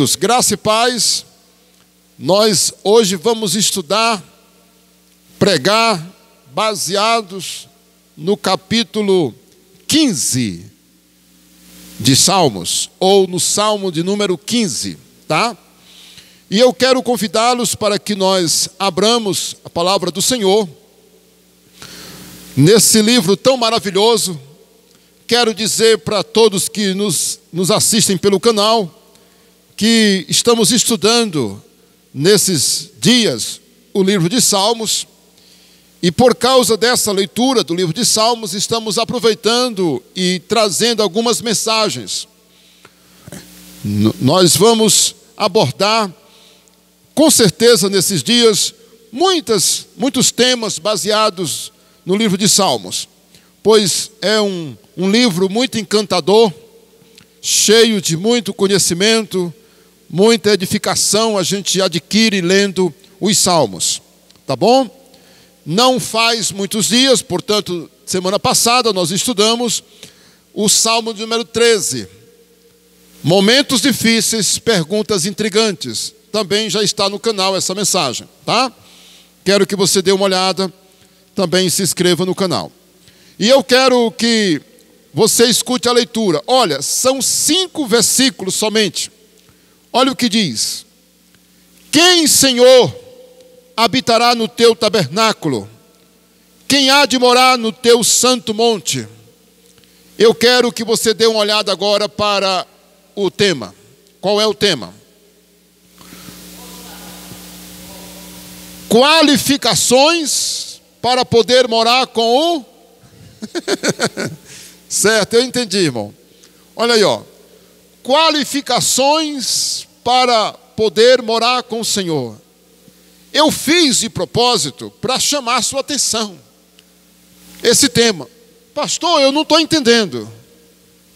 Graça e paz. Nós hoje vamos estudar, pregar, baseados no capítulo 15 de Salmos, ou no Salmo de número 15, tá? E eu quero convidá-los para que nós abramos a palavra do Senhor nesse livro tão maravilhoso. Quero dizer para todos que nos assistem pelo canal que estamos estudando nesses dias o livro de Salmos, e por causa dessa leitura do livro de Salmos estamos aproveitando e trazendo algumas mensagens. Nós vamos abordar com certeza nesses dias muitos temas baseados no livro de Salmos, pois é um livro muito encantador, cheio de muito conhecimento, muita edificação a gente adquire lendo os Salmos, tá bom? Não faz muitos dias, portanto, semana passada nós estudamos o Salmo de número 13. Momentos difíceis, perguntas intrigantes. Também já está no canal essa mensagem, tá? Quero que você dê uma olhada, também se inscreva no canal. E eu quero que você escute a leitura. Olha, são 5 versículos somente. Olha o que diz: quem, Senhor, habitará no teu tabernáculo? Quem há de morar no teu santo monte? Eu quero que você dê uma olhada agora para o tema. Qual é o tema? Qualificações para poder morar com o... Certo, eu entendi, irmão. Olha aí, ó. Qualificações para poder morar com o Senhor. Eu fiz de propósito para chamar sua atenção esse tema. Pastor, eu não estou entendendo.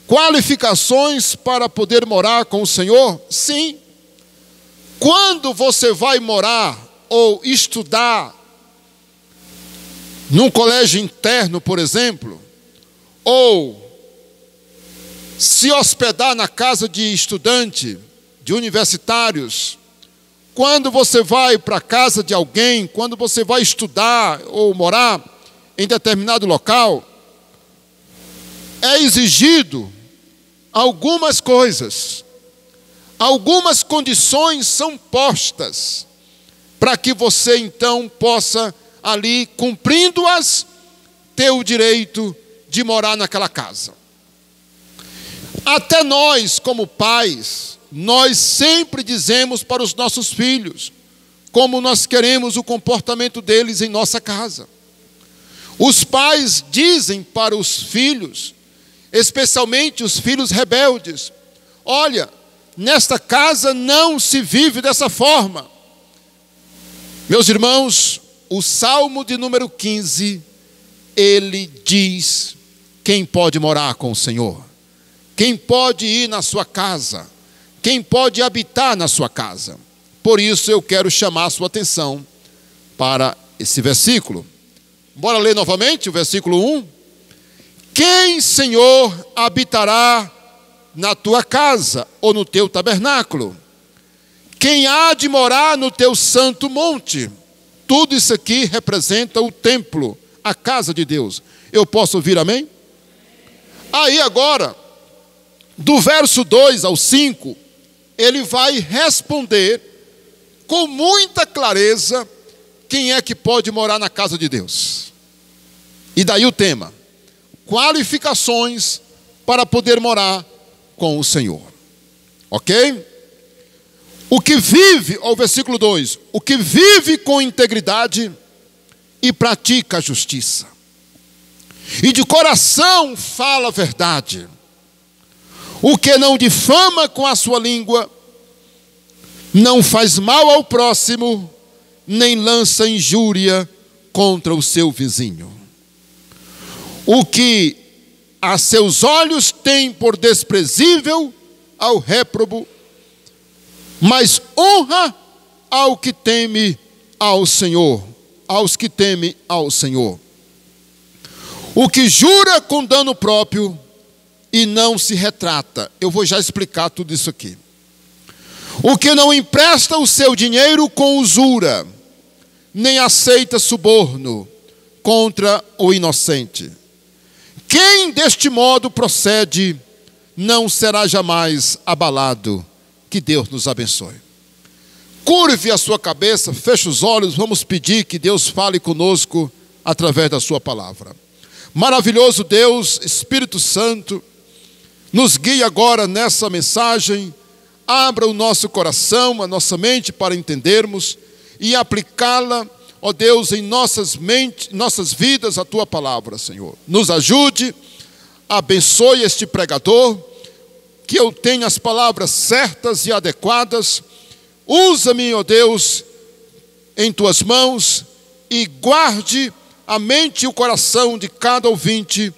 Qualificações para poder morar com o Senhor? Sim. Quando você vai morar ou estudar num colégio interno, por exemplo, ou se hospedar na casa de estudante, de universitários, quando você vai para a casa de alguém, quando você vai estudar ou morar em determinado local, é exigido algumas coisas, algumas condições são postas para que você então possa ali, cumprindo-as, ter o direito de morar naquela casa. Até nós, como pais, nós sempre dizemos para os nossos filhos como nós queremos o comportamento deles em nossa casa. Os pais dizem para os filhos, especialmente os filhos rebeldes: olha, nesta casa não se vive dessa forma. Meus irmãos, o Salmo de número 15, ele diz quem pode morar com o Senhor, quem pode ir na sua casa, quem pode habitar na sua casa. Por isso eu quero chamar a sua atenção para esse versículo. Bora ler novamente o versículo 1. Quem, Senhor, habitará na tua casa ou no teu tabernáculo? Quem há de morar no teu santo monte? Tudo isso aqui representa o templo, a casa de Deus. Eu posso ouvir amém? Aí agora, do verso 2 ao 5, ele vai responder com muita clareza quem é que pode morar na casa de Deus. E daí o tema: qualificações para poder morar com o Senhor. Ok? O que vive, ó, o versículo 2, o que vive com integridade e pratica a justiça, e de coração fala a verdade, o que não difama com a sua língua, não faz mal ao próximo, nem lança injúria contra o seu vizinho. O que a seus olhos tem por desprezível ao réprobo, mas honra ao que teme ao Senhor, aos que temem ao Senhor. O que jura com dano próprio e não se retrata. Eu vou já explicar tudo isso aqui. O que não empresta o seu dinheiro com usura, nem aceita suborno contra o inocente. Quem deste modo procede, não será jamais abalado. Que Deus nos abençoe. Curve a sua cabeça, feche os olhos, vamos pedir que Deus fale conosco através da sua palavra. Maravilhoso Deus, Espírito Santo, nos guie agora nessa mensagem, abra o nosso coração, a nossa mente para entendermos e aplicá-la, ó Deus, em nossas mentes, nossas vidas, a tua palavra, Senhor. Nos ajude, abençoe este pregador, que eu tenha as palavras certas e adequadas. Usa-me, ó Deus, em tuas mãos e guarde a mente e o coração de cada ouvinte,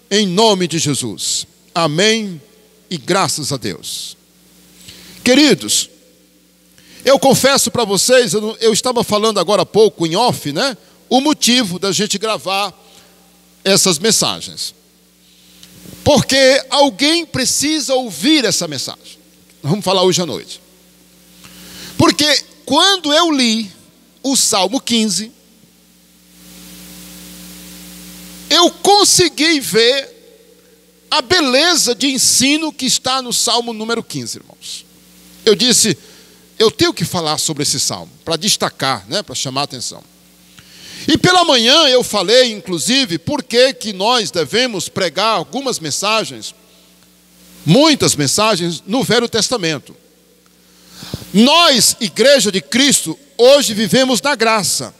em nome de Jesus. Amém e graças a Deus. Queridos, eu confesso para vocês, eu estava falando agora há pouco em off, né? O motivo da gente gravar essas mensagens. Porque alguém precisa ouvir essa mensagem. Vamos falar hoje à noite. Porque quando eu li o Salmo 15, eu consegui ver a beleza de ensino que está no Salmo número 15, irmãos. Eu disse, eu tenho que falar sobre esse Salmo, para destacar, né, para chamar a atenção. E pela manhã eu falei, inclusive, por que nós devemos pregar algumas mensagens, muitas mensagens, no Velho Testamento. Nós, Igreja de Cristo, hoje vivemos na graça.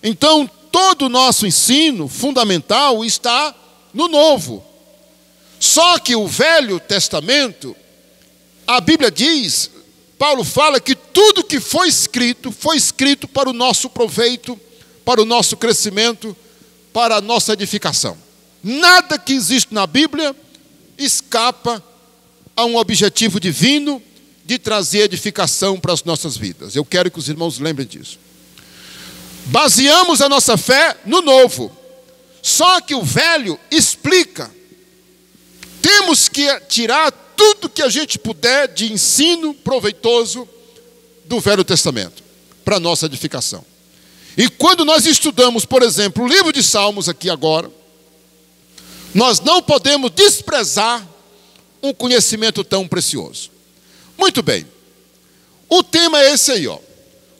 Então, todo o nosso ensino fundamental está no Novo. Só que o Velho Testamento, a Bíblia diz, Paulo fala que tudo que foi escrito para o nosso proveito, para o nosso crescimento, para a nossa edificação. Nada que existe na Bíblia escapa a um objetivo divino de trazer edificação para as nossas vidas. Eu quero que os irmãos lembrem disso. Baseamos a nossa fé no Novo. Só que o Velho explica. Temos que tirar tudo que a gente puder de ensino proveitoso do Velho Testamento para a nossa edificação. E quando nós estudamos, por exemplo, o livro de Salmos aqui agora, nós não podemos desprezar um conhecimento tão precioso. Muito bem. O tema é esse aí, ó.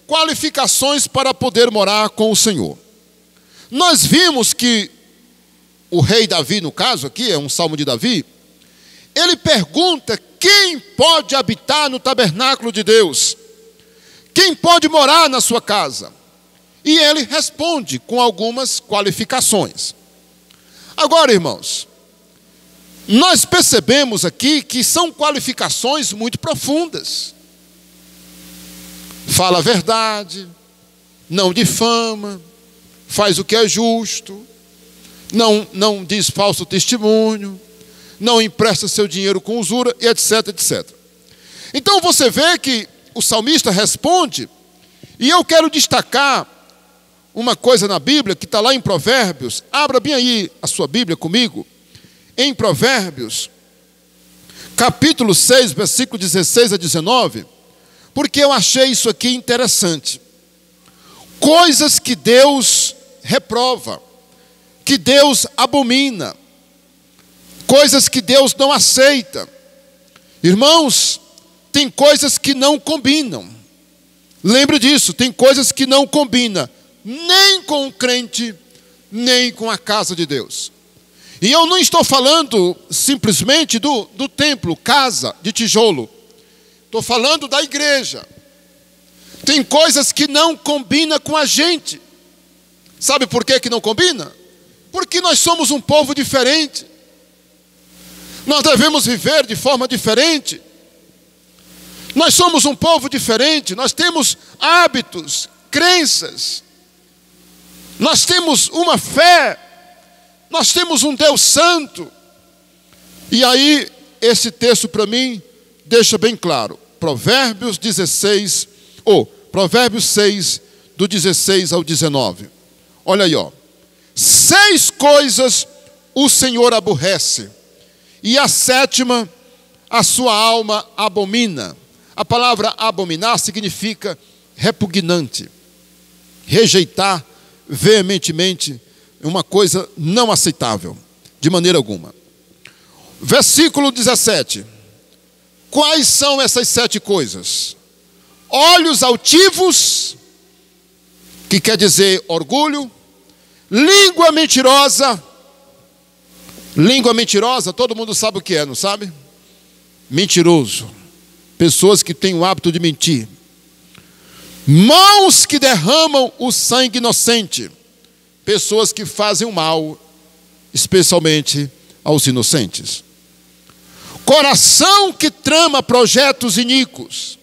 Qualificações para poder morar com o Senhor. Nós vimos que o rei Davi, no caso aqui, é um salmo de Davi, ele pergunta quem pode habitar no tabernáculo de Deus? Quem pode morar na sua casa? E ele responde com algumas qualificações. Agora, irmãos, nós percebemos aqui que são qualificações muito profundas. Fala a verdade, não difama, faz o que é justo, não diz falso testemunho, não empresta seu dinheiro com usura, e etc, etc. Então você vê que o salmista responde, e eu quero destacar uma coisa na Bíblia que está lá em Provérbios. Abra bem aí a sua Bíblia comigo. Em Provérbios, capítulo 6, versículo 16 a 19, porque eu achei isso aqui interessante. Coisas que Deus reprova, que Deus abomina, coisas que Deus não aceita. Irmãos, tem coisas que não combinam. Lembre disso, tem coisas que não combinam, nem com o crente, nem com a casa de Deus. E eu não estou falando simplesmente do templo, casa de tijolo. Estou falando da igreja. Tem coisas que não combinam com a gente. Sabe por que não combina? Porque nós somos um povo diferente. Nós devemos viver de forma diferente. Nós somos um povo diferente. Nós temos hábitos, crenças. Nós temos uma fé. Nós temos um Deus santo. E aí, esse texto para mim deixa bem claro. Provérbios 16, Provérbios 6, do 16 ao 19. Olha aí, ó. 6 coisas o Senhor aborrece, e a 7ª a sua alma abomina: A palavra abominar significa repugnante, rejeitar veementemente uma coisa não aceitável, de maneira alguma. Versículo 17. Quais são essas 7 coisas? Olhos altivos, que quer dizer orgulho. Língua mentirosa. Língua mentirosa, todo mundo sabe o que é, não sabe? Mentiroso. Pessoas que têm o hábito de mentir. Mãos que derramam o sangue inocente. Pessoas que fazem o mal, especialmente aos inocentes. Coração que trama projetos iníquos.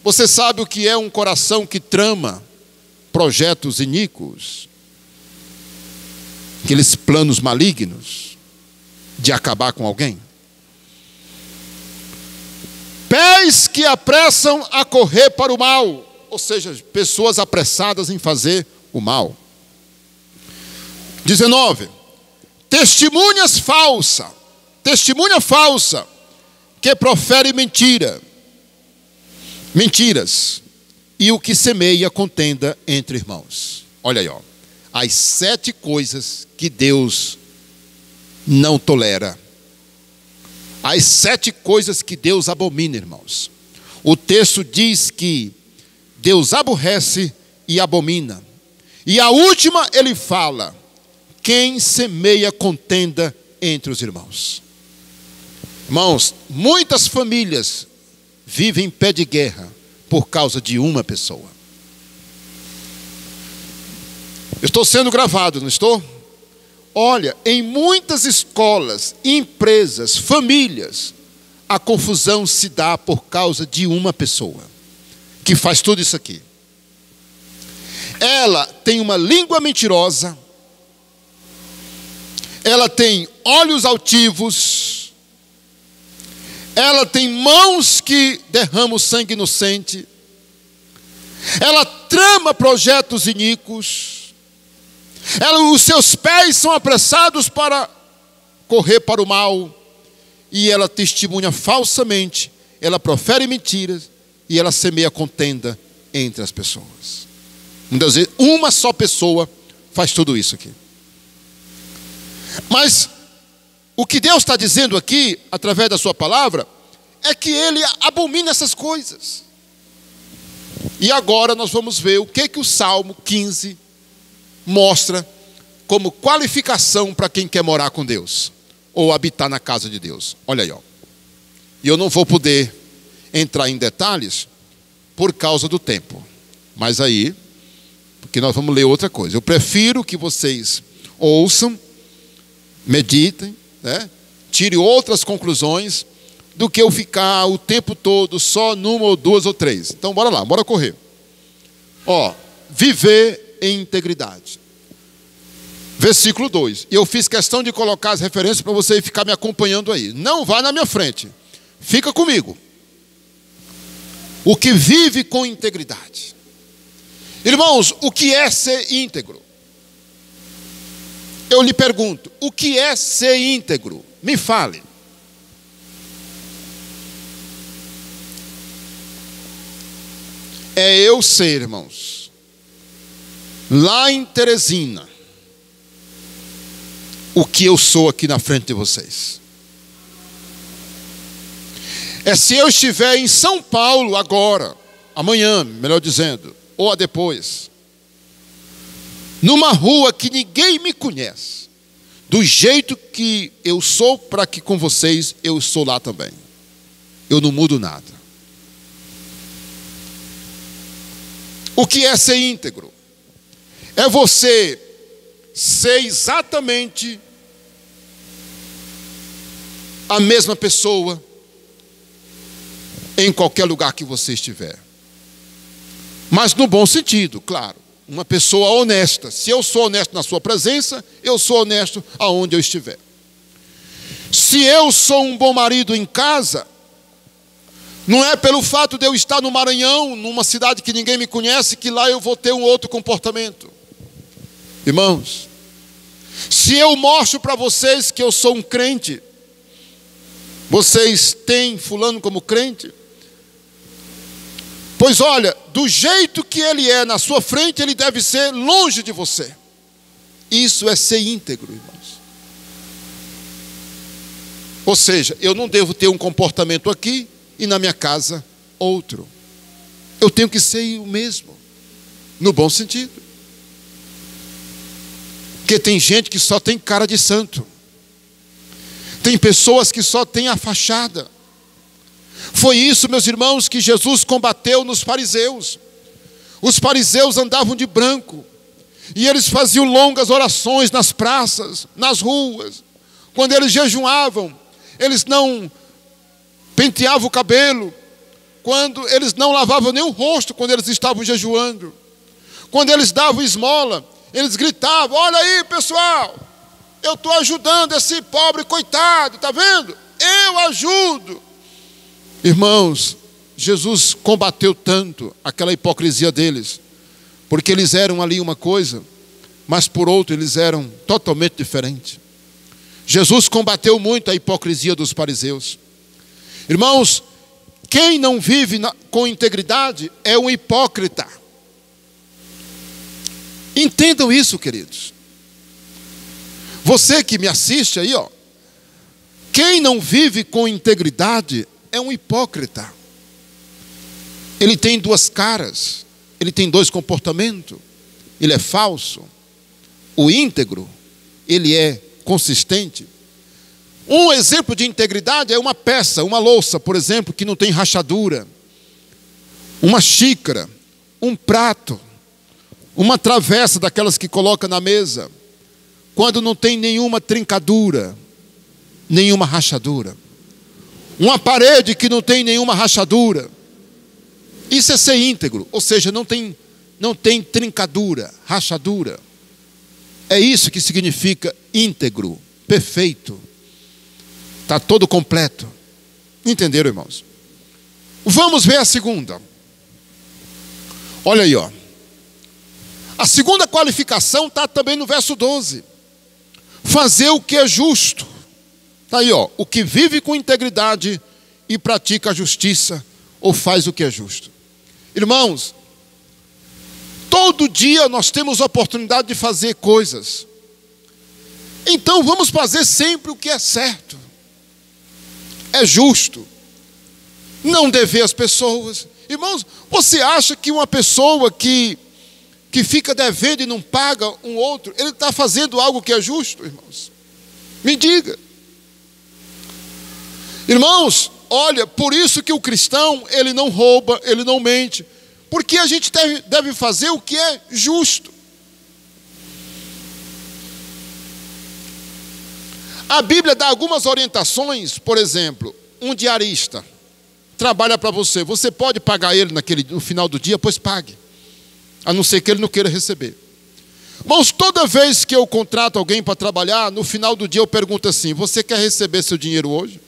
Você sabe o que é um coração que trama projetos iníquos? Aqueles planos malignos de acabar com alguém. Pés que apressam a correr para o mal. Ou seja, pessoas apressadas em fazer o mal. 19. Testemunha falsa, que profere mentiras, e o que semeia contenda entre irmãos. Olha aí, ó, as 7 coisas que Deus não tolera. As 7 coisas que Deus abomina, irmãos. O texto diz que Deus aborrece e abomina. E a última ele fala: quem semeia contenda entre os irmãos. Irmãos, muitas famílias vivem em pé de guerra por causa de uma pessoa. Eu estou sendo gravado, não estou? Olha, em muitas escolas, empresas, famílias, a confusão se dá por causa de uma pessoa que faz tudo isso aqui. Ela tem uma língua mentirosa, ela tem olhos altivos, ela tem mãos que derramam sangue inocente, ela trama projetos iníquos, os seus pés são apressados para correr para o mal, e ela testemunha falsamente, ela profere mentiras, e ela semeia contenda entre as pessoas. Muitas vezes, uma só pessoa faz tudo isso aqui. Mas o que Deus está dizendo aqui, através da sua palavra, é que Ele abomina essas coisas. E agora nós vamos ver o que o Salmo 15 mostra como qualificação para quem quer morar com Deus, ou habitar na casa de Deus. Olha aí, ó. E eu não vou poder entrar em detalhes por causa do tempo. Mas aí, porque nós vamos ler outra coisa. Eu prefiro que vocês ouçam, meditem, né? Tire outras conclusões, do que eu ficar o tempo todo só numa ou duas ou três. Então bora lá, bora correr. Ó, viver em integridade. Versículo 2. E eu fiz questão de colocar as referências para você ficar me acompanhando aí. Não vá na minha frente. Fica comigo. O que vive com integridade. Irmãos, o que é ser íntegro? Eu lhe pergunto, o que é ser íntegro? Me fale. É eu ser, irmãos, lá em Teresina, o que eu sou aqui na frente de vocês. É se eu estiver em São Paulo agora, amanhã, melhor dizendo, ou a depois, numa rua que ninguém me conhece, do jeito que eu sou para que com vocês eu sou lá também. Eu não mudo nada. O que é ser íntegro? É você ser exatamente a mesma pessoa em qualquer lugar que você estiver. Mas no bom sentido, claro. Uma pessoa honesta. Se eu sou honesto na sua presença, eu sou honesto aonde eu estiver. Se eu sou um bom marido em casa, não é pelo fato de eu estar no Maranhão, numa cidade que ninguém me conhece, que lá eu vou ter um outro comportamento. Irmãos, se eu mostro para vocês que eu sou um crente, vocês têm fulano como crente, Pois olha, do jeito que ele é na sua frente, ele deve ser longe de você. Isso é ser íntegro, irmãos. Ou seja, eu não devo ter um comportamento aqui e na minha casa outro. Eu tenho que ser o mesmo, no bom sentido. Porque tem gente que só tem cara de santo. Tem pessoas que só têm a fachada. Foi isso, meus irmãos, que Jesus combateu nos fariseus. Os fariseus andavam de branco. E eles faziam longas orações nas praças, nas ruas. Quando eles jejuavam, eles não penteavam o cabelo. Quando eles não lavavam nem o rosto quando eles estavam jejuando. Quando eles davam esmola, eles gritavam: olha aí, pessoal, eu estou ajudando esse pobre coitado, está vendo? Eu ajudo. Irmãos, Jesus combateu tanto aquela hipocrisia deles, porque eles eram ali uma coisa, mas por outro eles eram totalmente diferentes. Jesus combateu muito a hipocrisia dos fariseus. Irmãos, quem não vive com integridade é um hipócrita. Entendam isso, queridos. Você que me assiste aí, ó, quem não vive com integridade é um hipócrita. Ele tem duas caras, ele tem dois comportamentos, ele é falso. O íntegro, ele é consistente. Um exemplo de integridade é uma peça, uma louça, por exemplo, que não tem rachadura, uma xícara, um prato, uma travessa daquelas que coloca na mesa, quando não tem nenhuma trincadura, nenhuma rachadura. Uma parede que não tem nenhuma rachadura. Isso é ser íntegro, ou seja, não tem trincadura, rachadura. É isso que significa íntegro, perfeito. Está todo completo. Entenderam, irmãos? Vamos ver a segunda. Olha aí, ó. A segunda qualificação está também no verso 12. Fazer o que é justo. Está aí, ó. O que vive com integridade e pratica a justiça, ou faz o que é justo. Irmãos, todo dia nós temos a oportunidade de fazer coisas. Então vamos fazer sempre o que é certo. É justo. Não dever às pessoas. Irmãos, você acha que uma pessoa que fica devendo e não paga um outro, ele está fazendo algo que é justo, irmãos? Me diga. Irmãos, olha, por isso que o cristão, ele não rouba, ele não mente, porque a gente deve fazer o que é justo. A Bíblia dá algumas orientações. Por exemplo, um diarista trabalha para você, você pode pagar ele no final do dia, pois pague, a não ser que ele não queira receber. Irmãos, toda vez que eu contrato alguém para trabalhar, no final do dia eu pergunto assim: você quer receber seu dinheiro hoje?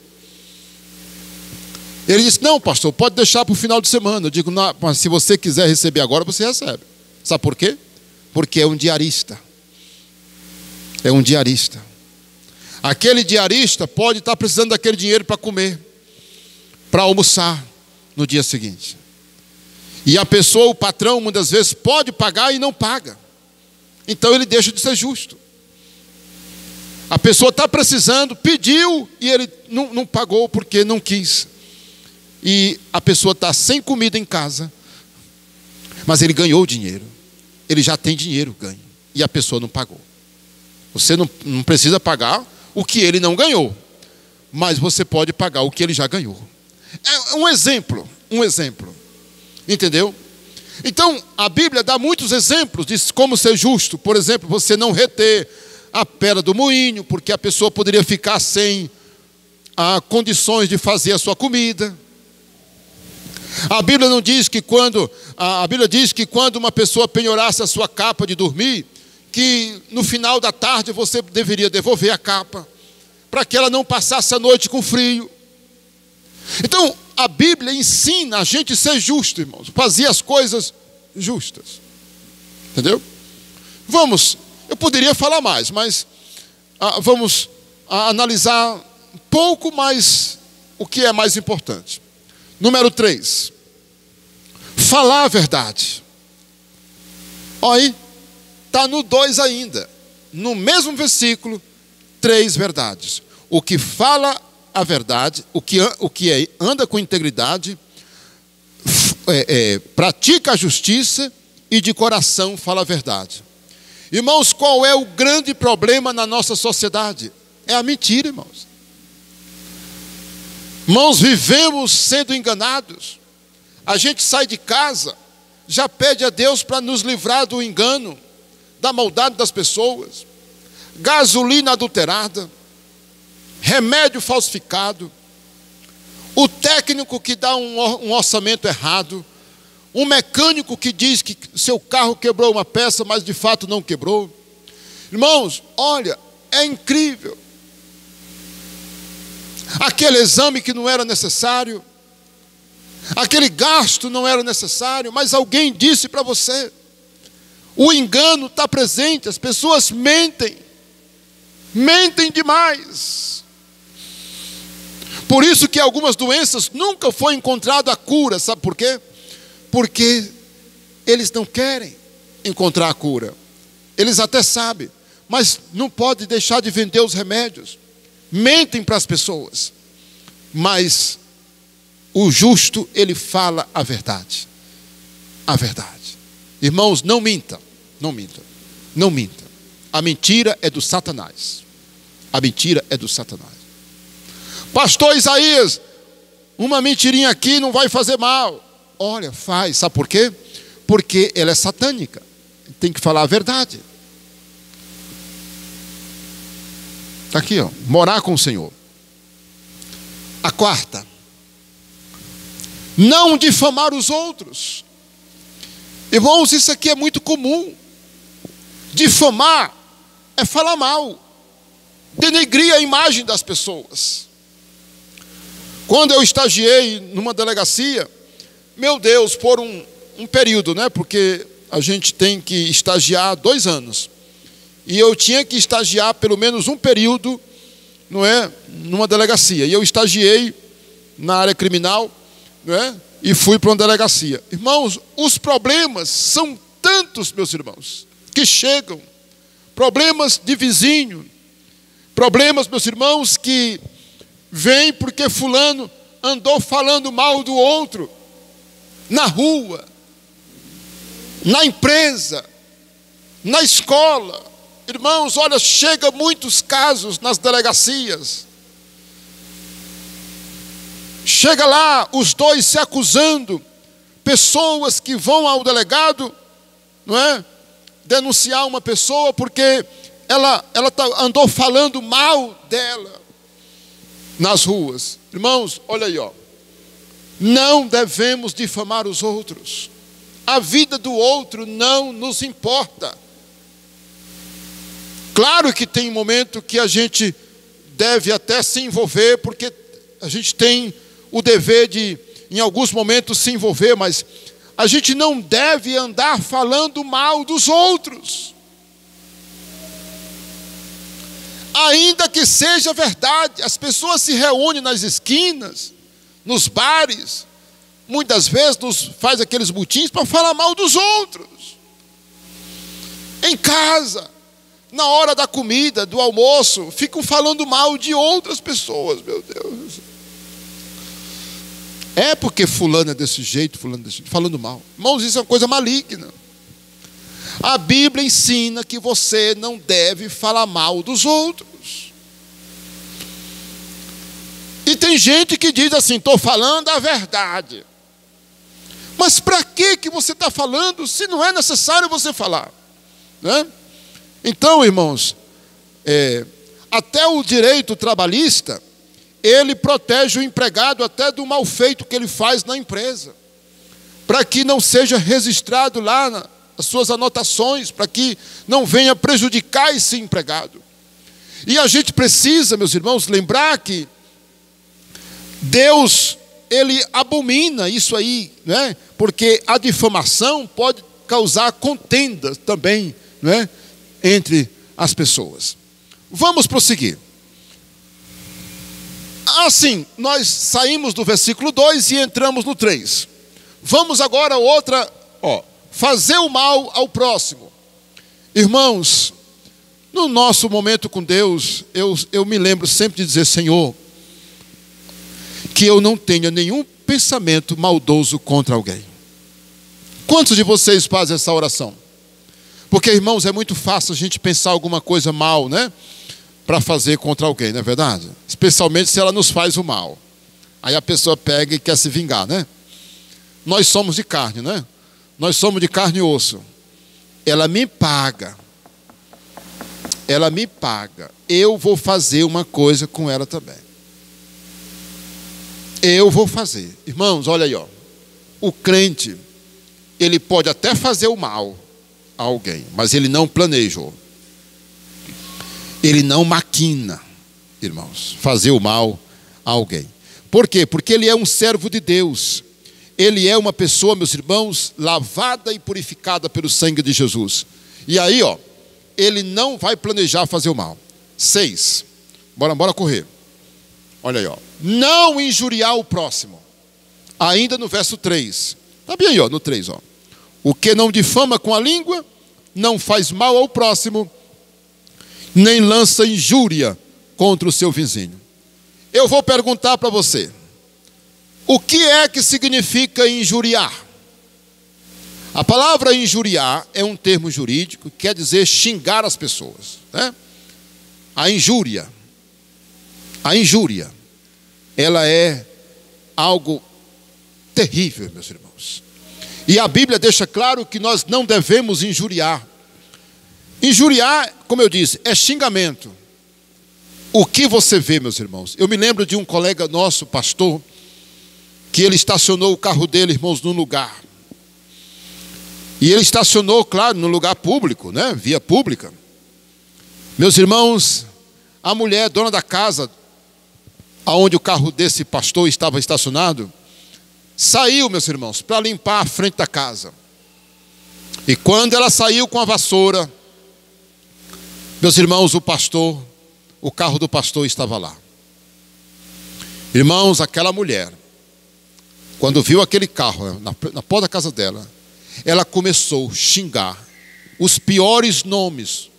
Ele diz: não, pastor, pode deixar para o final de semana. Eu digo: não, mas se você quiser receber agora, você recebe. Sabe por quê? Porque é um diarista. É um diarista. Aquele diarista pode estar precisando daquele dinheiro para comer, para almoçar no dia seguinte. E a pessoa, o patrão, muitas vezes pode pagar e não paga. Então ele deixa de ser justo. A pessoa está precisando, pediu e ele não pagou porque não quis. E a pessoa está sem comida em casa, mas ele ganhou o dinheiro. Ele já tem dinheiro ganho. E a pessoa não pagou. Você não precisa pagar o que ele não ganhou, mas você pode pagar o que ele já ganhou. É um exemplo. Entendeu? Então, a Bíblia dá muitos exemplos de como ser justo. Por exemplo, você não reter a pedra do moinho, porque a pessoa poderia ficar sem condições de fazer a sua comida. A Bíblia não diz que a Bíblia diz que quando uma pessoa penhorasse a sua capa de dormir, que no final da tarde você deveria devolver a capa, para que ela não passasse a noite com frio. Então, a Bíblia ensina a gente a ser justo, irmãos, fazer as coisas justas. Entendeu? Eu poderia falar mais, mas vamos analisar um pouco mais o que é mais importante. Número 3. falar a verdade. Olha aí, está no 2 ainda. No mesmo versículo, 3 verdades. O que fala a verdade, o que anda com integridade, pratica a justiça e de coração fala a verdade. Irmãos, qual é o grande problema na nossa sociedade? É a mentira, irmãos. Irmãos, vivemos sendo enganados. A gente sai de casa, já pede a Deus para nos livrar do engano, da maldade das pessoas, gasolina adulterada, remédio falsificado, o técnico que dá um orçamento errado, um mecânico que diz que seu carro quebrou uma peça, mas de fato não quebrou. Irmãos, olha, é incrível. Aquele exame que não era necessário, aquele gasto não era necessário, mas alguém disse para você. O engano está presente, as pessoas mentem demais. Por isso que algumas doenças nunca foi encontrada a cura, sabe por quê? Porque eles não querem encontrar a cura. Eles até sabem, mas não pode deixar de vender os remédios. Mentem para as pessoas, mas o justo, ele fala a verdade. A verdade. Irmãos, não minta. Não minta. Não minta. A mentira é do Satanás. A mentira é do Satanás. Pastor Isaías, uma mentirinha aqui não vai fazer mal. Olha, faz. Sabe por quê? Porque ela é satânica. Tem que falar a verdade. Está aqui, ó. Morar com o Senhor. A quarta. Não difamar os outros. Irmãos, isso aqui é muito comum. Difamar é falar mal, denegrir a imagem das pessoas. Quando eu estagiei numa delegacia, meu Deus, por um período, né? Porque a gente tem que estagiar 2 anos. E eu tinha que estagiar pelo menos um período, não é? Numa delegacia. E eu estagiei na área criminal, não é? E fui para uma delegacia. Irmãos, os problemas são tantos, meus irmãos, que chegam. Problemas de vizinho. Problemas, meus irmãos, que vêm porque fulano andou falando mal do outro. Na rua. Na empresa. Na escola. Irmãos, olha, chega muitos casos nas delegacias. Chega lá, os dois se acusando, pessoas que vão ao delegado, não é? Denunciar uma pessoa porque ela andou falando mal dela nas ruas. Irmãos, olha aí, ó. Não devemos difamar os outros. A vida do outro não nos importa. Claro que tem momento que a gente deve até se envolver, porque a gente tem o dever de, em alguns momentos, se envolver, mas a gente não deve andar falando mal dos outros. Ainda que seja verdade, as pessoas se reúnem nas esquinas, nos bares, muitas vezes faz aqueles mutins para falar mal dos outros. Em casa, na hora da comida, do almoço, ficam falando mal de outras pessoas, meu Deus. É porque fulano é desse jeito, fulano é desse jeito, falando mal. Irmãos, isso é uma coisa maligna. A Bíblia ensina que você não deve falar mal dos outros. E tem gente que diz assim, estou falando a verdade. Mas para que você está falando se não é necessário você falar? Né? Então, irmãos, até o direito trabalhista, ele protege o empregado até do mal feito que ele faz na empresa, para que não seja registrado lá as suas anotações, para que não venha prejudicar esse empregado. E a gente precisa, meus irmãos, lembrar que Deus, ele abomina isso aí, né? Porque a difamação pode causar contenda também, né? Entre as pessoas. Vamos prosseguir. Assim, nós saímos do versículo 2 e entramos no 3. Vamos agora a outra, fazer o mal ao próximo. Irmãos, no nosso momento com Deus, eu me lembro sempre de dizer: Senhor, que eu não tenha nenhum pensamento maldoso contra alguém. Quantos de vocês fazem essa oração? Porque, irmãos, é muito fácil a gente pensar alguma coisa mal, né? Para fazer contra alguém, não é verdade? Especialmente se ela nos faz o mal. Aí a pessoa pega e quer se vingar, né? Nós somos de carne, né? Nós somos de carne e osso. Ela me paga. Ela me paga. Eu vou fazer uma coisa com ela também. Eu vou fazer. Irmãos, olha aí, o crente, ele pode até fazer o mal a alguém, mas ele não planejou. Ele não maquina, irmãos, fazer o mal a alguém. Por quê? Porque ele é um servo de Deus. Ele é uma pessoa, meus irmãos, lavada e purificada pelo sangue de Jesus. E aí, ele não vai planejar fazer o mal. 6. Bora correr. Olha aí, não injuriar o próximo. Ainda no verso 3. Está bem aí, no 3, O que não difama com a língua, não faz mal ao próximo, nem lança injúria contra o seu vizinho. Eu vou perguntar para você: o que é que significa injuriar? A palavra injuriar é um termo jurídico que quer dizer xingar as pessoas, né? A injúria, ela é algo terrível, meus irmãos. E a Bíblia deixa claro que nós não devemos injuriar. Injuriar, como eu disse, é xingamento. O que você vê, meus irmãos? Eu me lembro de um colega nosso, pastor, que ele estacionou o carro dele, irmãos, num lugar. E ele estacionou, claro, num lugar público, né? Via pública. Meus irmãos, a mulher, dona da casa, aonde o carro desse pastor estava estacionado, saiu, meus irmãos, para limpar a frente da casa. E quando ela saiu com a vassoura, meus irmãos, o carro do pastor estava lá. Irmãos, aquela mulher, quando viu aquele carro na porta da casa dela, ela começou a xingar os piores nomes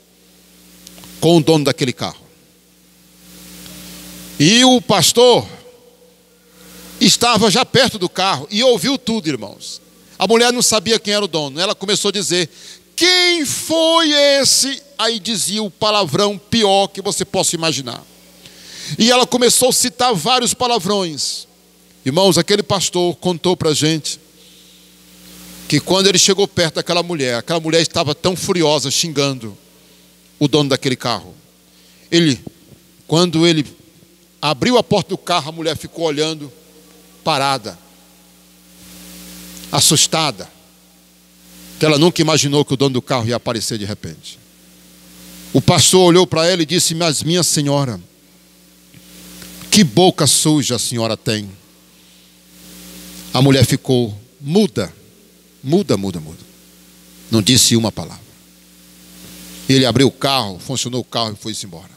com o dono daquele carro. E o pastor estava já perto do carro e ouviu tudo, irmãos. A mulher não sabia quem era o dono. Ela começou a dizer: quem foi esse? Aí dizia o palavrão pior que você possa imaginar. E ela começou a citar vários palavrões. Irmãos, aquele pastor contou para a gente que quando ele chegou perto daquela mulher estava tão furiosa, xingando o dono daquele carro. Quando ele abriu a porta do carro, a mulher ficou olhando, parada, assustada, que ela nunca imaginou que o dono do carro ia aparecer de repente. O pastor olhou para ela e disse: mas minha senhora, que boca suja a senhora tem. A mulher ficou muda. Não disse uma palavra. Ele abriu o carro, funcionou o carro e foi-se embora.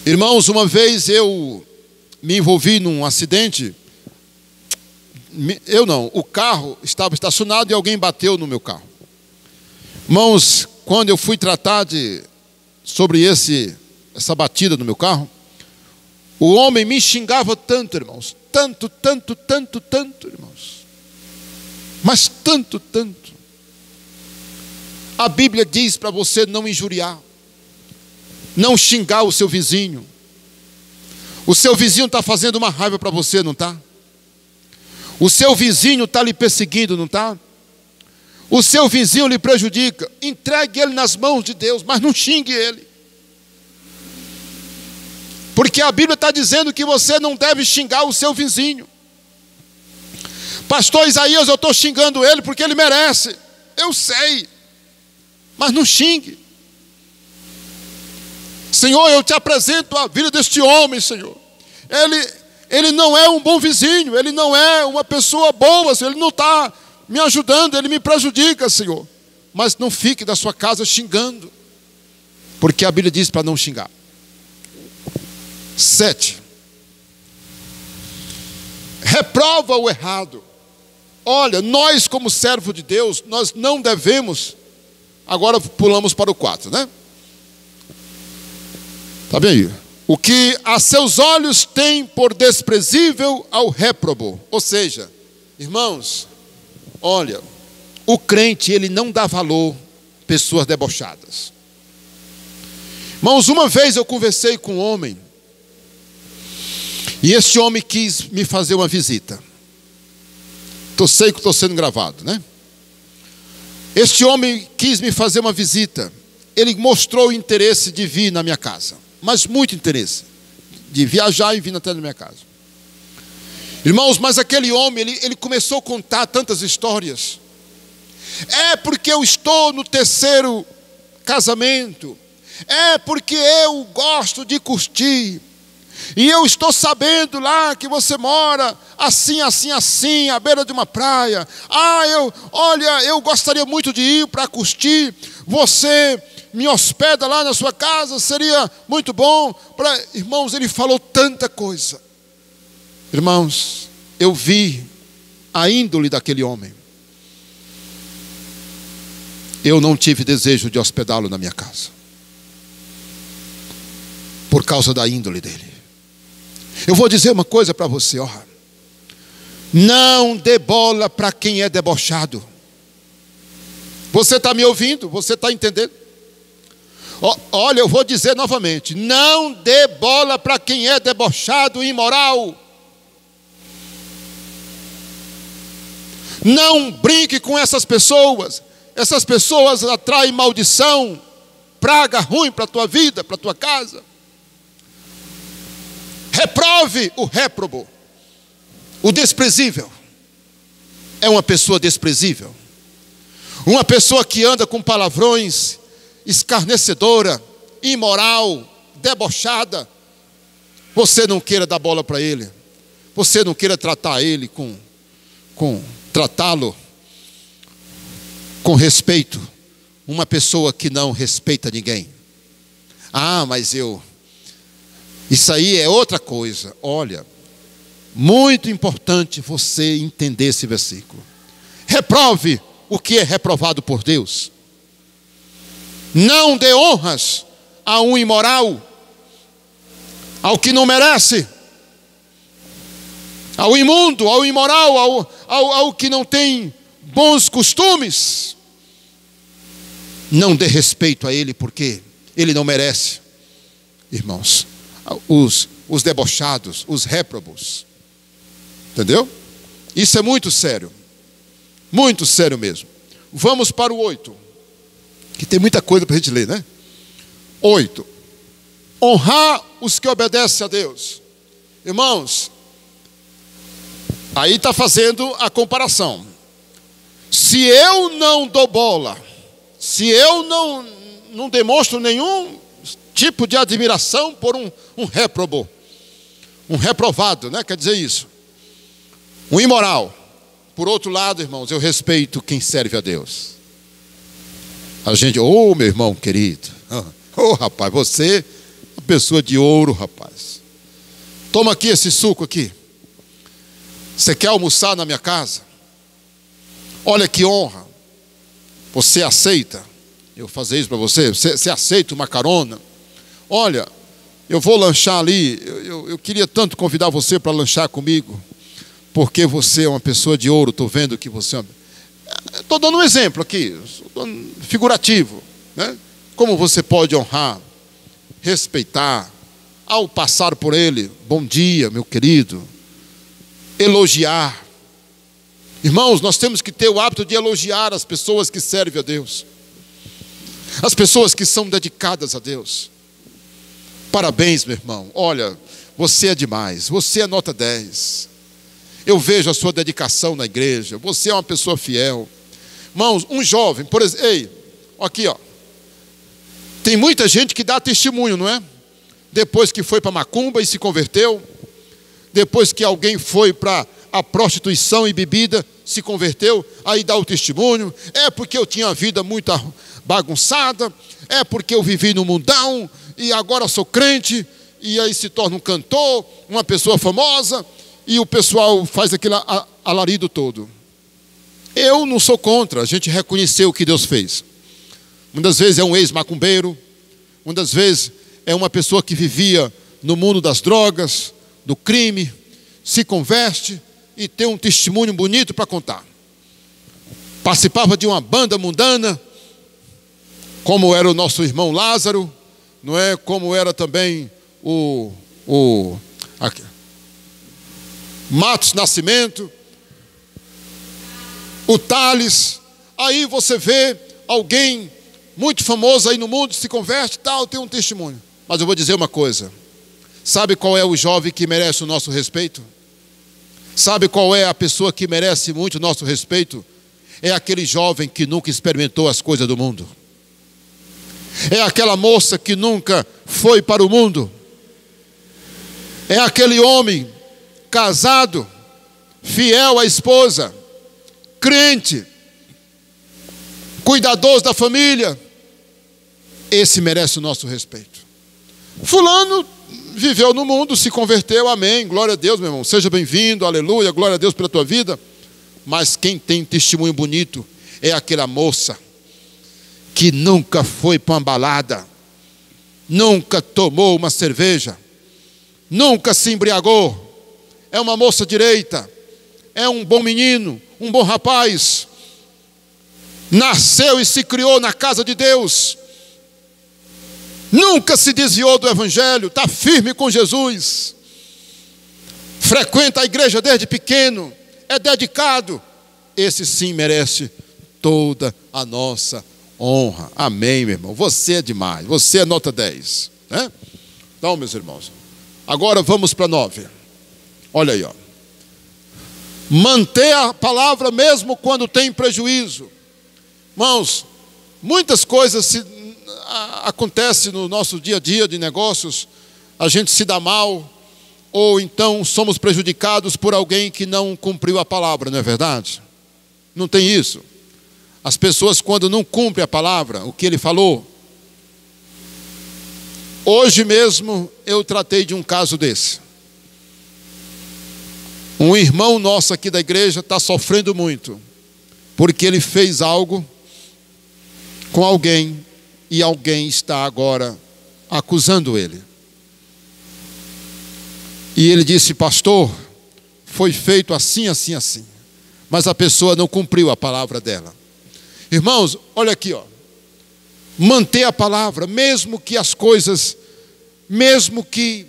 Irmãos, uma vez eu me envolvi num acidente. O carro estava estacionado e alguém bateu no meu carro. Irmãos, quando eu fui tratar sobre essa batida no meu carro, o homem me xingava tanto, irmãos. Tanto, irmãos. Mas tanto. A Bíblia diz para você não injuriar, não xingar o seu vizinho. O seu vizinho está fazendo uma raiva para você, não está? O seu vizinho está lhe perseguindo, não está? O seu vizinho lhe prejudica. Entregue ele nas mãos de Deus, mas não xingue ele. Porque a Bíblia está dizendo que você não deve xingar o seu vizinho. Pastor Isaías, eu estou xingando ele porque ele merece. Eu sei, mas não xingue. Senhor, eu te apresento a vida deste homem, Senhor. Ele não é um bom vizinho, ele não é uma pessoa boa, Senhor. Ele não está me ajudando, ele me prejudica, Senhor. Mas não fique da sua casa xingando, porque a Bíblia diz para não xingar. 7. Reprova o errado. olha, nós como servo de Deus, nós não devemos, agora pulamos para o 4, né? Está bem aí. O que a seus olhos tem por desprezível ao réprobo. Ou seja, irmãos, olha, o crente, ele não dá valor a pessoas debochadas. Irmãos, uma vez eu conversei com um homem, e esse homem quis me fazer uma visita. Sei que estou sendo gravado, né? Este homem quis me fazer uma visita. Ele mostrou o interesse de vir na minha casa, mas muito interesse, de viajar e vir até na minha casa. Irmãos, mas aquele homem, ele começou a contar tantas histórias. É porque eu estou no 3º casamento. É porque eu gosto de curtir. E eu estou sabendo lá que você mora assim, assim, assim, à beira de uma praia. Eu gostaria muito de ir para curtir. Você me hospeda lá na sua casa, seria muito bom. Irmãos, ele falou tanta coisa. Irmãos, eu vi a índole daquele homem. Eu não tive desejo de hospedá-lo na minha casa, por causa da índole dele. Eu vou dizer uma coisa para você, ó. Não dê bola para quem é debochado. Você está me ouvindo? Você está entendendo? Olha, eu vou dizer novamente. Não dê bola para quem é debochado e imoral. Não brinque com essas pessoas. Essas pessoas atraem maldição, praga ruim para a tua vida, para a tua casa. Reprove o réprobo. O desprezível é uma pessoa desprezível. Uma pessoa que anda com palavrões, escarnecedora, imoral, debochada. Você não queira dar bola para ele. Você não queira tratar ele tratá-lo com respeito. Uma pessoa que não respeita ninguém. Mas isso aí é outra coisa. Olha, muito importante você entender esse versículo. Reprove o que é reprovado por Deus. Não dê honras a um imoral, ao que não merece, ao imundo, ao imoral, ao que não tem bons costumes. Não dê respeito a ele, porque ele não merece. Irmãos, os debochados, os réprobos. Entendeu? Isso é muito sério. Muito sério mesmo. Vamos para o 8. Que tem muita coisa para a gente ler, né? 8. Honrar os que obedecem a Deus. Irmãos, aí está fazendo a comparação. Se eu não dou bola, se eu não demonstro nenhum tipo de admiração por um réprobo, um reprovado, né? Quer dizer isso. Um imoral. Por outro lado, irmãos, eu respeito quem serve a Deus. A gente, meu irmão querido, rapaz, você é uma pessoa de ouro, rapaz. Toma aqui esse suco aqui. Você quer almoçar na minha casa? Olha que honra. Você aceita eu fazer isso para você? Você aceita uma carona? Olha, eu vou lanchar ali. Eu queria tanto convidar você para lanchar comigo, porque você é uma pessoa de ouro. Estou vendo que você... Estou dando um exemplo aqui, figurativo, né? Como você pode honrar, respeitar, ao passar por ele, bom dia, meu querido, elogiar. Irmãos, nós temos que ter o hábito de elogiar as pessoas que servem a Deus, as pessoas que são dedicadas a Deus. Parabéns, meu irmão, olha, você é demais, você é nota 10. Eu vejo a sua dedicação na igreja. Você é uma pessoa fiel. Irmãos, um jovem, por exemplo, aqui, ó. Tem muita gente que dá testemunho, não é? Depois que foi para macumba e se converteu. Depois que alguém foi para a prostituição e bebida, se converteu, aí dá o testemunho. É porque eu tinha a vida muito bagunçada. É porque eu vivi no mundão e agora sou crente. E aí se torna um cantor, uma pessoa famosa. E o pessoal faz aquele alarido todo. Eu não sou contra a gente reconhecer o que Deus fez. Muitas vezes é um ex-macumbeiro, muitas vezes é uma pessoa que vivia no mundo das drogas, do crime, se converte e tem um testemunho bonito para contar. Participava de uma banda mundana, como era o nosso irmão Lázaro, não é? Como era também o Matos Nascimento, o Thales. Aí você vê alguém muito famoso aí no mundo, se converte, tal, tem um testemunho. Mas eu vou dizer uma coisa. Sabe qual é o jovem que merece o nosso respeito? Sabe qual é a pessoa que merece muito o nosso respeito? É aquele jovem que nunca experimentou as coisas do mundo. É aquela moça que nunca foi para o mundo. É aquele homem casado, fiel à esposa, crente, cuidadoso da família. Esse merece o nosso respeito. Fulano viveu no mundo, se converteu, amém, glória a Deus, meu irmão, seja bem-vindo, aleluia, glória a Deus pela tua vida. Mas quem tem testemunho bonito é aquela moça que nunca foi para uma balada, nunca tomou uma cerveja, nunca se embriagou. É uma moça direita, é um bom menino, um bom rapaz, nasceu e se criou na casa de Deus, nunca se desviou do evangelho, está firme com Jesus, frequenta a igreja desde pequeno, é dedicado. Esse sim merece toda a nossa honra. Amém, meu irmão. Você é demais, você é nota 10, né? Então, meus irmãos, agora vamos para 9. Olha aí, ó. Manter a palavra mesmo quando tem prejuízo. Irmãos, muitas coisas acontecem no nosso dia a dia de negócios, a gente se dá mal, ou então somos prejudicados por alguém que não cumpriu a palavra, não é verdade? Não tem isso? As pessoas, quando não cumprem a palavra, o que ele falou. Hoje mesmo eu tratei de um caso desse. Um irmão nosso aqui da igreja está sofrendo muito, porque ele fez algo com alguém e alguém está agora acusando ele. E ele disse: pastor, foi feito assim, assim, assim. Mas a pessoa não cumpriu a palavra dela. Irmãos, olha aqui, ó. Manter a palavra, mesmo que as coisas, mesmo que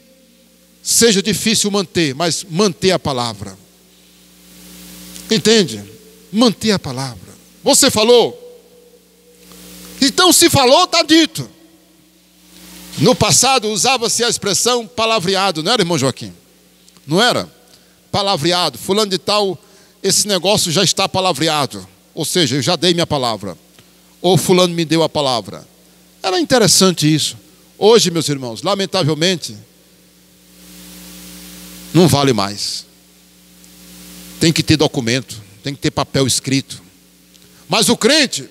seja difícil manter, mas manter a palavra. Entende? Manter a palavra. Você falou? Então, se falou, está dito. No passado usava-se a expressão palavreado, não era, irmão Joaquim? Não era? Palavreado, fulano de tal, esse negócio já está palavreado. Ou seja, eu já dei minha palavra. Ou fulano me deu a palavra. Era interessante isso. Hoje, meus irmãos, lamentavelmente, não vale mais. Tem que ter documento, tem que ter papel escrito. Mas o crente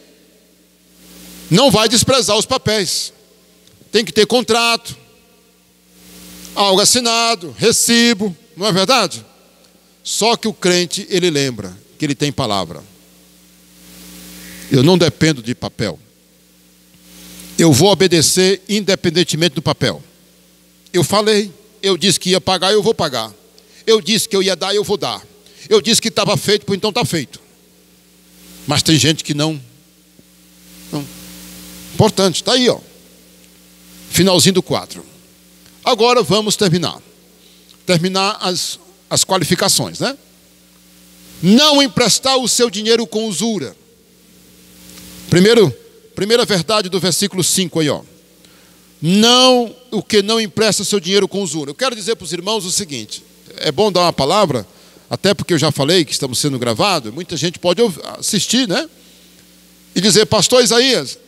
não vai desprezar os papéis. Tem que ter contrato, algo assinado, recibo, não é verdade? Só que o crente, ele lembra que ele tem palavra. Eu não dependo de papel. Eu vou obedecer independentemente do papel. Eu falei, eu disse que ia pagar, eu vou pagar. Eu disse que eu ia dar, eu vou dar. Eu disse que estava feito, pois então está feito. Mas tem gente que não. Importante, está aí, ó. Finalzinho do 4. Agora vamos terminar. Terminar as qualificações, né? Não emprestar o seu dinheiro com usura. Primeira verdade do versículo 5 aí, ó. Não, o que não empresta seu dinheiro com usura. Eu quero dizer para os irmãos o seguinte. É bom dar uma palavra, até porque eu já falei que estamos sendo gravados. Muita gente pode assistir, né? E dizer: pastor Isaías,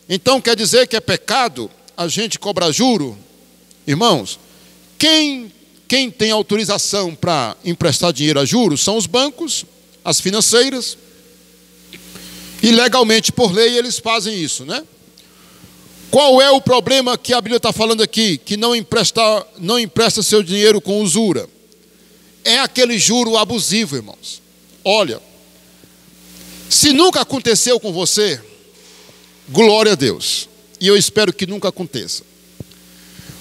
então quer dizer que é pecado a gente cobrar juro? Irmãos, quem tem autorização para emprestar dinheiro a juros são os bancos, as financeiras. E legalmente, por lei, eles fazem isso, né? Qual é o problema que a Bíblia está falando aqui? Que não empresta seu dinheiro com usura. É aquele juro abusivo, irmãos. Olha, Se nunca aconteceu com você, glória a Deus. E eu espero que nunca aconteça.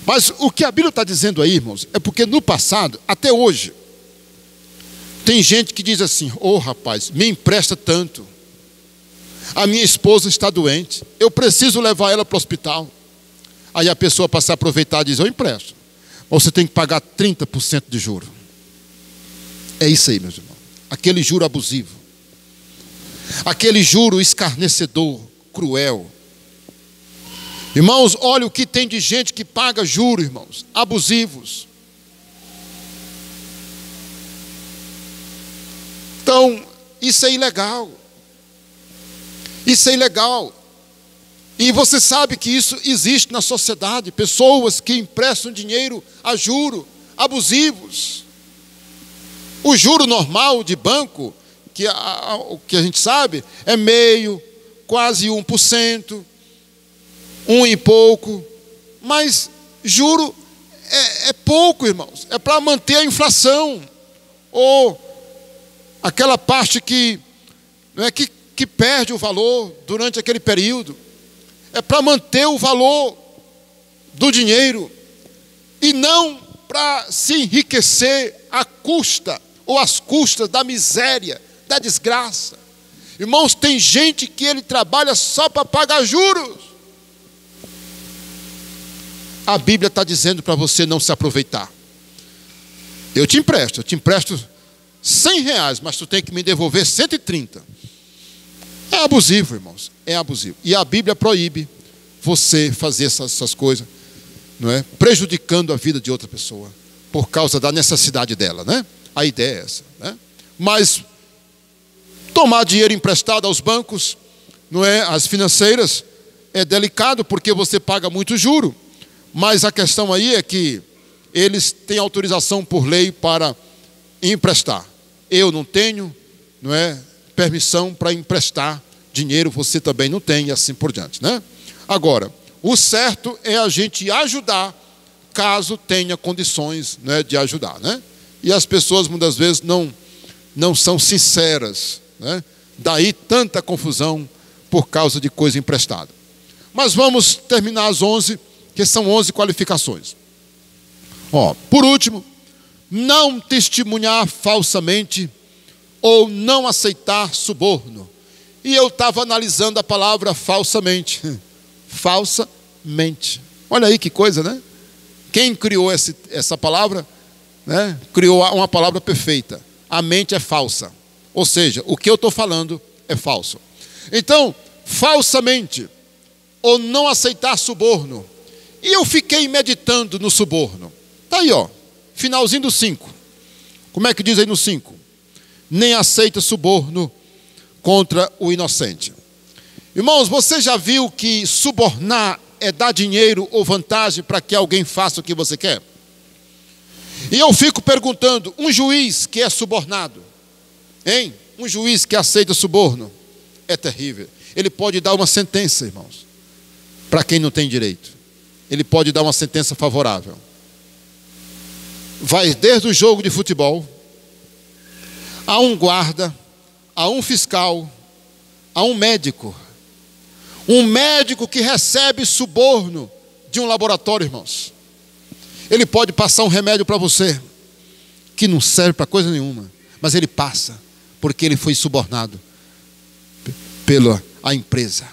Mas o que a Bíblia está dizendo aí, irmãos, é porque no passado, até hoje, tem gente que diz assim: ô rapaz, me empresta tanto. A minha esposa está doente, eu preciso levar ela para o hospital. Aí a pessoa passa a aproveitar e diz: eu empresto. Mas você tem que pagar 30% de juro. É isso aí, meus irmãos. Aquele juro abusivo. Aquele juro escarnecedor, cruel. Irmãos, olha o que tem de gente que paga juros, irmãos, abusivos. Então, isso é ilegal. Isso é ilegal. E você sabe que isso existe na sociedade. Pessoas que emprestam dinheiro a juro abusivos. O juro normal de banco, o que a gente sabe, é meio, quase 1%, 1 e pouco. Mas juro é pouco, irmãos. É para manter a inflação. Ou aquela parte que, não é, que perde o valor durante aquele período. É para manter o valor do dinheiro. E não para se enriquecer à custa ou às custas da miséria, da desgraça. Irmãos, tem gente que ele trabalha só para pagar juros. A Bíblia está dizendo para você não se aproveitar. Eu te empresto 100 reais, mas tu tem que me devolver 130. É abusivo, irmãos, é abusivo. E a Bíblia proíbe você fazer essas coisas, não é? Prejudicando a vida de outra pessoa, por causa da necessidade dela, né? A ideia é essa, né? Mas tomar dinheiro emprestado aos bancos, não é? As financeiras, é delicado porque você paga muito juro. Mas a questão aí é que eles têm autorização por lei para emprestar. Eu não tenho, não é, permissão para emprestar dinheiro, você também não tem, e assim por diante, né? Agora, o certo é a gente ajudar, caso tenha condições, né, de ajudar, né? E as pessoas muitas vezes não são sinceras, né? Daí tanta confusão por causa de coisa emprestada. Mas vamos terminar as 11, que são 11 qualificações. Por último, não testemunhar falsamente ou não aceitar suborno. E eu estava analisando a palavra falsamente. Falsamente. Olha aí que coisa, né? Quem criou essa palavra, né? Criou uma palavra perfeita. A mente é falsa. Ou seja, o que eu estou falando é falso. Então, falsamente ou não aceitar suborno. E eu fiquei meditando no suborno. Está aí, finalzinho do 5. Como é que diz aí no 5? Nem aceita suborno contra o inocente. Irmãos, você já viu que subornar é dar dinheiro ou vantagem para que alguém faça o que você quer? E eu fico perguntando, um juiz que é subornado, hein? Um juiz que aceita suborno, é terrível. Ele pode dar uma sentença, irmãos, para quem não tem direito. Ele pode dar uma sentença favorável. Vai desde o jogo de futebol, a um guarda, a um fiscal, a um médico. Um médico que recebe suborno de um laboratório, irmãos. Ele pode passar um remédio para você, que não serve para coisa nenhuma, mas ele passa, porque ele foi subornado pela empresa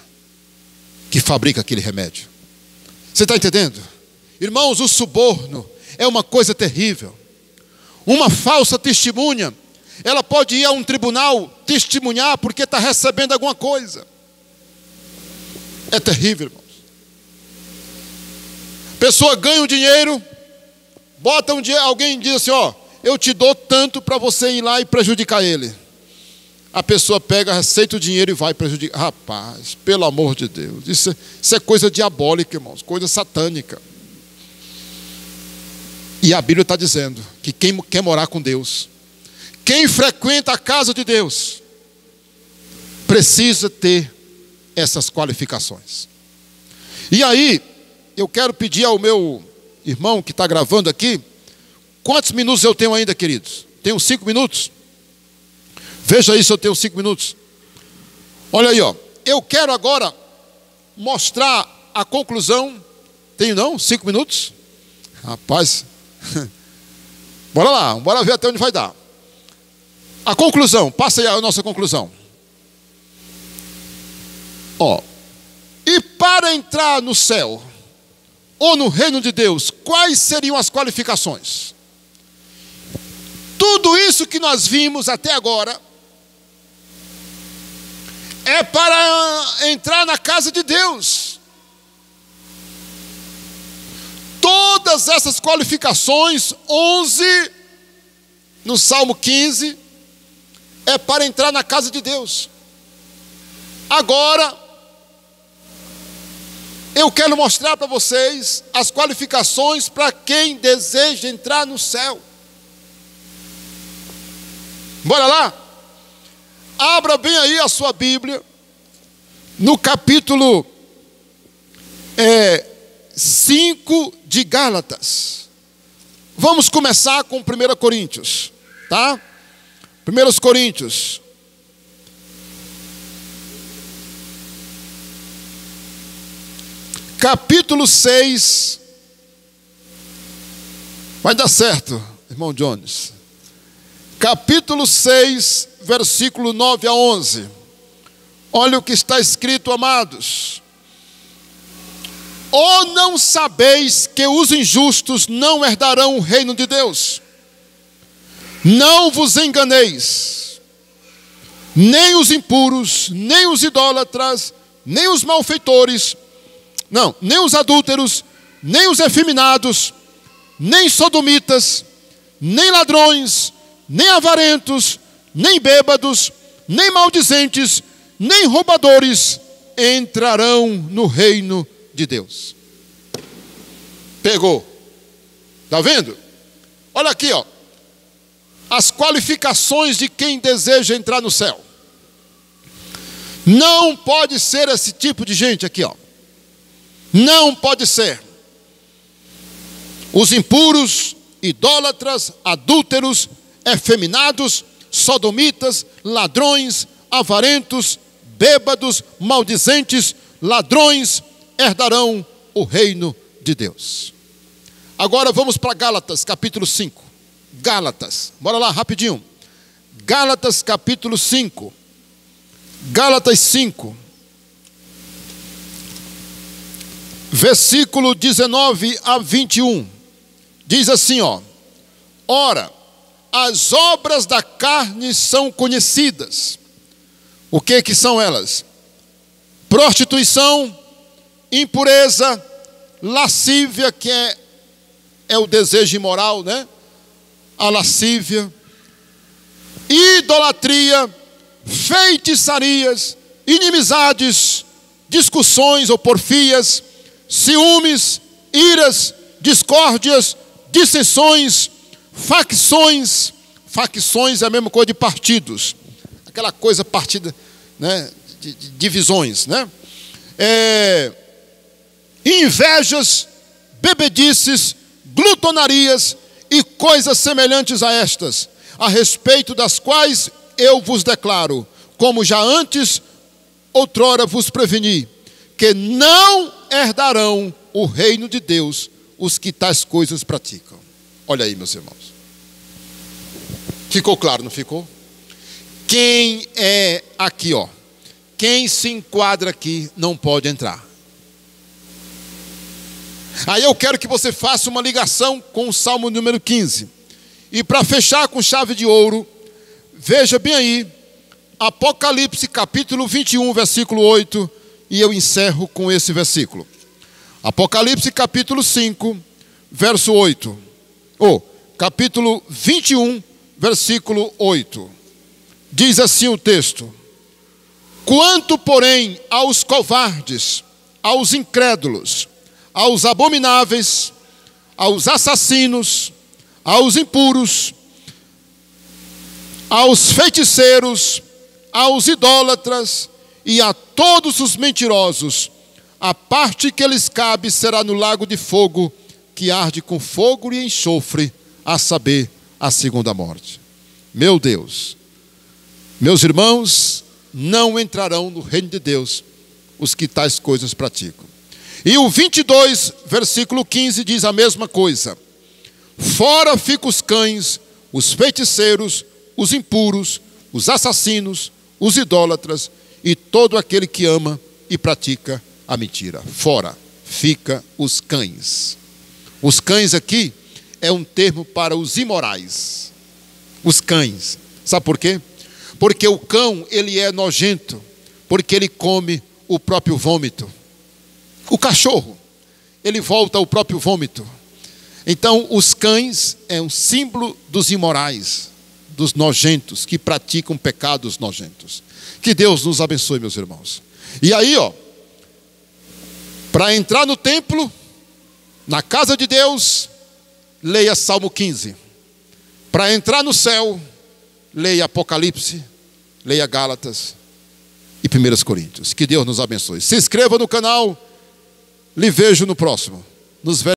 que fabrica aquele remédio. Você está entendendo? Irmãos, o suborno é uma coisa terrível. Uma falsa testemunha, ela pode ir a um tribunal testemunhar porque está recebendo alguma coisa. É terrível, irmãos. Pessoa ganha um dinheiro, bota um dia, alguém diz assim, eu te dou tanto para você ir lá e prejudicar ele. A pessoa pega, aceita o dinheiro e vai prejudicar. Rapaz, pelo amor de Deus, isso é coisa diabólica, irmãos, coisa satânica. E a Bíblia está dizendo que quem quer morar com Deus, quem frequenta a casa de Deus, precisa ter essas qualificações. E aí, eu quero pedir ao meu irmão que está gravando aqui, quantos minutos eu tenho ainda, queridos? Tenho 5 minutos? Veja aí se eu tenho 5 minutos. Olha aí, ó. Eu quero agora mostrar a conclusão. Tenho não? 5 minutos? Rapaz. Bora lá, bora ver até onde vai dar. A conclusão, passa aí a nossa conclusão. Ó. E para entrar no céu, ou no reino de Deus, quais seriam as qualificações? Tudo isso que nós vimos até agora é para entrar na casa de Deus. Todas essas qualificações, 11 no Salmo 15, é para entrar na casa de Deus. Agora, eu quero mostrar para vocês as qualificações para quem deseja entrar no céu. Bora lá? Abra bem aí a sua Bíblia, no capítulo 5 de Gálatas. Vamos começar com 1 Coríntios, tá? 1 Coríntios. Capítulo 6. Vai dar certo, irmão Jones. Capítulo 6, versículo 9 a 11. Olha o que está escrito, amados. Ou não sabeis que os injustos não herdarão o reino de Deus? Não vos enganeis. Nem os impuros, nem os idólatras, nem os malfeitores, não, nem os adúlteros, nem os efeminados, nem sodomitas, nem ladrões, nem avarentos, nem bêbados, nem maldizentes, nem roubadores entrarão no reino de Deus. Pegou? Está vendo? Olha aqui, ó. As qualificações de quem deseja entrar no céu. Não pode ser esse tipo de gente aqui, ó. Não pode ser. Os impuros, idólatras, adúlteros, efeminados, sodomitas, ladrões, avarentos, bêbados, maldizentes, ladrões, herdarão o reino de Deus. Agora vamos para Gálatas, capítulo 5. Gálatas, bora lá rapidinho. Gálatas, capítulo 5. Gálatas 5. Versículo 19 a 21. Diz assim, ó. Ora, as obras da carne são conhecidas. O que são elas? Prostituição, impureza, lascívia, que é o desejo imoral, né? A lascívia, idolatria, feitiçarias, inimizades, discussões ou porfias, ciúmes, iras, discórdias, dissensões, facções. Facções é a mesma coisa de partidos, aquela coisa partida, né, de divisões, né? Invejas, bebedices, glutonarias e coisas semelhantes a estas, a respeito das quais eu vos declaro, como já antes outrora vos preveni, que não herdarão o reino de Deus os que tais coisas praticam. Olha aí, meus irmãos. Ficou claro, não ficou? Quem é aqui, ó, quem se enquadra aqui não pode entrar. Aí eu quero que você faça uma ligação com o Salmo número 15. E para fechar com chave de ouro, veja bem aí, Apocalipse capítulo 21, versículo 8, e eu encerro com esse versículo. Apocalipse capítulo 5, verso 8. Capítulo 21, versículo 8. Diz assim o texto: quanto, porém, aos covardes, aos incrédulos, aos abomináveis, aos assassinos, aos impuros, aos feiticeiros, aos idólatras e a todos os mentirosos, a parte que lhes cabe será no lago de fogo, que arde com fogo e enxofre, a saber, a segunda morte. Meu Deus, meus irmãos, não entrarão no reino de Deus os que tais coisas praticam. E o 22, versículo 15, diz a mesma coisa. Fora ficam os cães, os feiticeiros, os impuros, os assassinos, os idólatras e todo aquele que ama e pratica a mentira. Fora fica os cães. Os cães aqui é um termo para os imorais. Os cães. Sabe por quê? Porque o cão, ele é nojento, porque ele come o próprio vômito. O cachorro, ele volta ao próprio vômito. Então, os cães é um símbolo dos imorais, dos nojentos, que praticam pecados nojentos. Que Deus nos abençoe, meus irmãos. E aí, para entrar no templo, na casa de Deus, leia Salmo 15. Para entrar no céu, leia Apocalipse, leia Gálatas e 1 Coríntios. Que Deus nos abençoe. Se inscreva no canal, lhe vejo no próximo. Nos